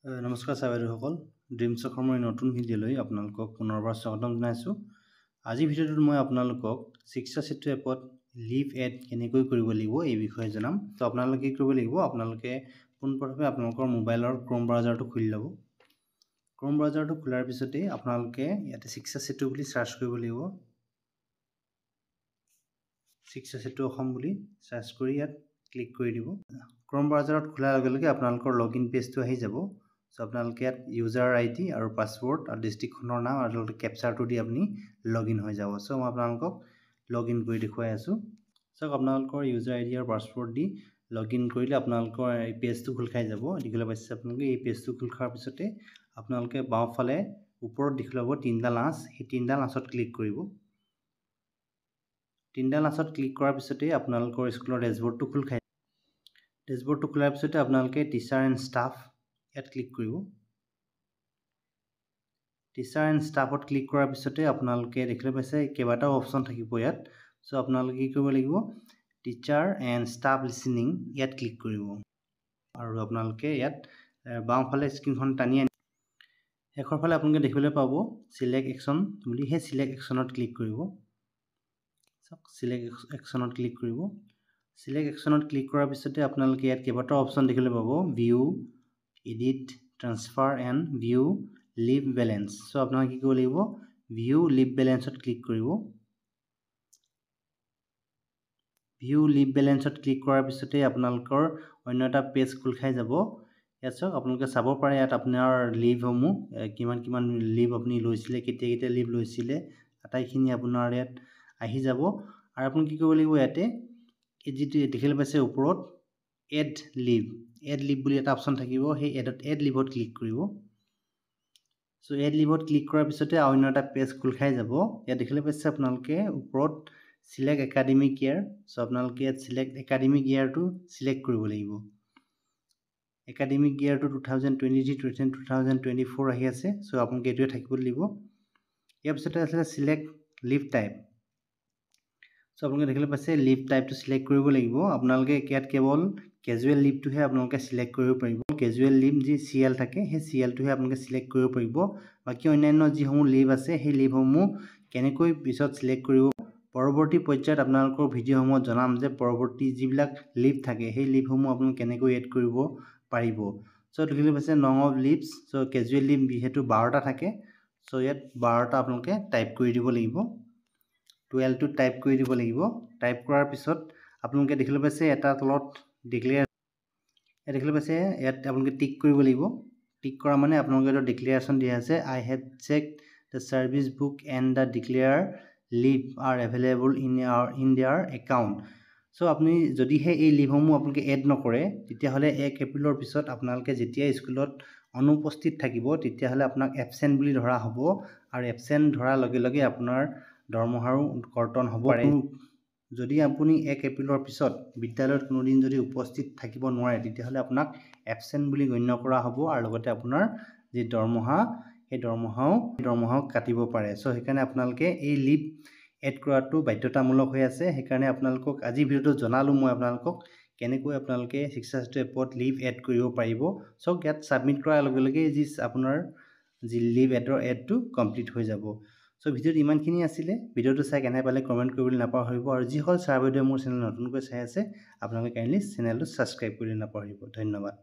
নমস্কাৰ sir dreams অসমৰ নতুন ভিডিঅ'লৈ আপোনালোকক পুনৰবাৰ স্বাগতম জনাইছোঁ। আজিৰ ভিডিঅ'টোত মই আপোনালোকক শিক্ষাসেতু এপত লিভ এড কেনেকৈ কৰিব লাগিব এই বিষয়ে জনাম। তো আপোনালোকে কি কৰিব লাগিব, আপোনালোকে পোনপ্ৰথমে আপোনালোকৰ মোবাইলৰ ক্ৰোম ব্ৰাউজাৰটো খুলি ল'ব। ক্ৰোম ব্ৰাউজাৰটো খোলাৰ পিছতে আপোনালোকে ইয়াতে শিক্ষাসেতু বুলি সাৰ্চ কৰিব লাগিব। শিক্ষাসেতু অসম বুলি সাৰ্চ কৰি ইয়াত ক্লিক কৰি দিব। ক্ৰোম ব্ৰাউজাৰত খোলাৰ লগে লগে আপোনালোকৰ লগইন পেজটো আহি যাব। সো আপোনালোকে ইয়াত ইউজাৰ আইডি আৰু পাছৱৰ্ড আৰু ডিস্ট্ৰিক্টখনৰ নাম আৰু কেপচাৰটো দি আপুনি লগইন হৈ যাব। সো মই আপোনালোকক লগইন কৰি দেখুৱাই আছোঁ। সো আপোনালোকৰ ইউজাৰ আইডি আৰু পাছৱৰ্ড দি লগইন কৰিলে আপোনালোকৰ এই পেজটো খোল খাই যাব। দেখিবলৈ পাইছে আপোনালোকে এই পেজটো খোল খোৱাৰ পিছতে আপোনালোকে বাওঁফালে ওপৰত দেখিব তিনিডাল আঁচ, সেই তিনিডাল আঁচত ক্লিক কৰিব। তিনিডাল আঁচত ক্লিক কৰাৰ পিছতে আপোনালোকৰ স্কুলৰ ডেছবৰ্ডটো খোল খাই ডেছবৰ্ডটো খোলাৰ পিছতে আপোনালোকে টিচাৰ এণ্ড ষ্টাফ ইয়াত ক্লিক কৰিব। টিচাৰ এণ্ড ষ্টাফত ক্লিক কৰাৰ পিছতে আপোনালোকে দেখিবলৈ পাইছে কেইবাটাও অপশ্যন থাকিব ইয়াত। সো আপোনালোকে কি কৰিব লাগিব, টিচাৰ এণ্ড ষ্টাফ লিচনিং ইয়াত ক্লিক কৰিব আৰু আপোনালোকে ইয়াত বাওঁফালে স্ক্ৰীনখন টানি আনি শেষৰ ফালে আপোনালোকে দেখিবলৈ পাব চিলেক্ট একশ্যন বুলি, সেই চিলেক্ট একশ্যনত ক্লিক কৰিব। চিলেক্ট একশ্যনত ক্লিক কৰিব। চিলেক্ট একশ্যনত ক্লিক কৰাৰ পিছতে আপোনালোকে ইয়াত কেইবাটাও অপশ্যন দেখিবলৈ পাব, view, edit, transfer and view leave balance. So আপোনালোকে কি কৰিব লাগিব, ভিউ লিভ বেলেঞ্চত ক্লিক কৰিব। ভিউ লিভ বেলেঞ্চত ক্লিক কৰাৰ পিছতে আপোনালোকৰ অন্য এটা পেজ খোল খাই যাব। ইয়াত চাওক আপোনালোকে চাব পাৰে ইয়াত আপোনাৰ লিভসমূহ কিমান কিমান লিভ আপুনি লৈছিলে, কেতিয়া কেতিয়া লিভ লৈছিলে, আটাইখিনি আপোনাৰ ইয়াত আহি যাব। আৰু আপুনি কি কৰিব লাগিব, ইয়াতে এই যিটো দেখিবলৈ পাইছে ওপৰত এড লিভ বুলি এটা অপশ্যন থাকিব, সেই এড লিভত ক্লিক কৰিব। সো এড লিভত ক্লিক কৰাৰ পিছতে অন্য এটা পেজ খোল খাই যাব। ইয়াত দেখিবলৈ পাইছে আপোনালোকে ওপৰত চিলেক্ট একাডেমিক ইয়াৰ। সো আপোনালোকে ইয়াত চিলেক্ট একাডেমিক ইয়াৰটো চিলেক্ট কৰিব লাগিব। একাডেমিক ইয়াৰটো 2023-2024 আহি আছে। সো আপোনালোকে এইটোৱে থাকিব লাগিব। ইয়াৰ পিছতে আছিলে চিলেক্ট লিভ টাইপ। সো আপোনালোকে দেখিবলৈ পাইছে লিভ টাইপটো চিলেক্ট কৰিব লাগিব। আপোনালোকে ইয়াত কেৱল কেজুৱেল লিভটোহে আপোনালোকে চিলেক্ট কৰিব পাৰিব। কেজুৱেল লিভ যি CL থাকে সেই CLটোহে আপোনালোকে চিলেক্ট কৰিব পাৰিব। বাকী অন্যান্য যিসমূহ লিভ আছে সেই লিভসমূহ কেনেকৈ পিছত চিলেক্ট কৰিব, পৰৱৰ্তী পৰ্যায়ত আপোনালোকৰ ভিডিঅ'সমূহত জনাম যে পৰৱৰ্তী যিবিলাক লিভ থাকে সেই লিভসমূহ আপোনালোকে কেনেকৈ এড কৰিব পাৰিব। সো দেখিবলৈ পাইছে নং of leaves. So casual leave যিহেতু 12টা থাকে, সো ইয়াত 12টা আপোনালোকে টাইপ কৰি দিব লাগিব। 12টো টাইপ কৰি দিব লাগিব। টাইপ কৰাৰ পিছত আপোনালোকে দেখিবলৈ পাইছে এটা তলত দেখিবলৈ পাইছে ইয়াত আপোনালোকে টিক কৰিব লাগিব। টিক কৰা মানে আপোনালোকে এটা ডিক্লেৰেশ্যন দিয়া আছে, I have checked the service book and the declare leave are available in their account. So আপুনি যদিহে এই লিভসমূহ আপোনালোকে এড নকৰে, তেতিয়াহ'লে 1 এপ্ৰিলৰ পিছত আপোনালোকে যেতিয়া স্কুলত অনুপস্থিত থাকিব তেতিয়াহ'লে আপোনাক এবচেণ্ট বুলি ধৰা হ'ব, আৰু এবচেণ্ট ধৰাৰ লগে লগে আপোনাৰ দৰমহাৰো কৰ্তন হ'ব পাৰে। যদি আপুনি 1 এপ্ৰিলৰ পিছত বিদ্যালয়ত কোনোদিন যদি উপস্থিত থাকিব নোৱাৰে, তেতিয়াহ'লে আপোনাক এবচেণ্ট বুলি গণ্য কৰা হ'ব আৰু লগতে আপোনাৰ যি দৰমহা সেই দৰমহাও কাটিব পাৰে। সো সেইকাৰণে আপোনালোকে এই লিভ এড কৰাটো বাধ্যতামূলক হৈ আছে। সেইকাৰণে আপোনালোকক আজি ভিডিঅ'টো জনালোঁ মই আপোনালোকক কেনেকৈ আপোনালোকে শিক্ষাসেতু এপত লিভ এড কৰিব পাৰিব। সো ইয়াত ছাবমিট কৰাৰ লগে লগে আপোনাৰ যি লিভ এডটো কমপ্লিট হৈ যাব। সো ভিডিঅ'টো ইমানখিনি আছিলে। ভিডিঅ'টো চাই কেনে পালে কমেণ্ট কৰিবলৈ নাপাহৰিব, আৰু যিসকল ছাৰ বাইদেৱে মোৰ চেনেল নতুনকৈ চাই আছে আপোনালোকে কাইণ্ডলি চেনেলটো ছাবস্ক্ৰাইব কৰিবলৈ নাপাহৰিব। ধন্যবাদ।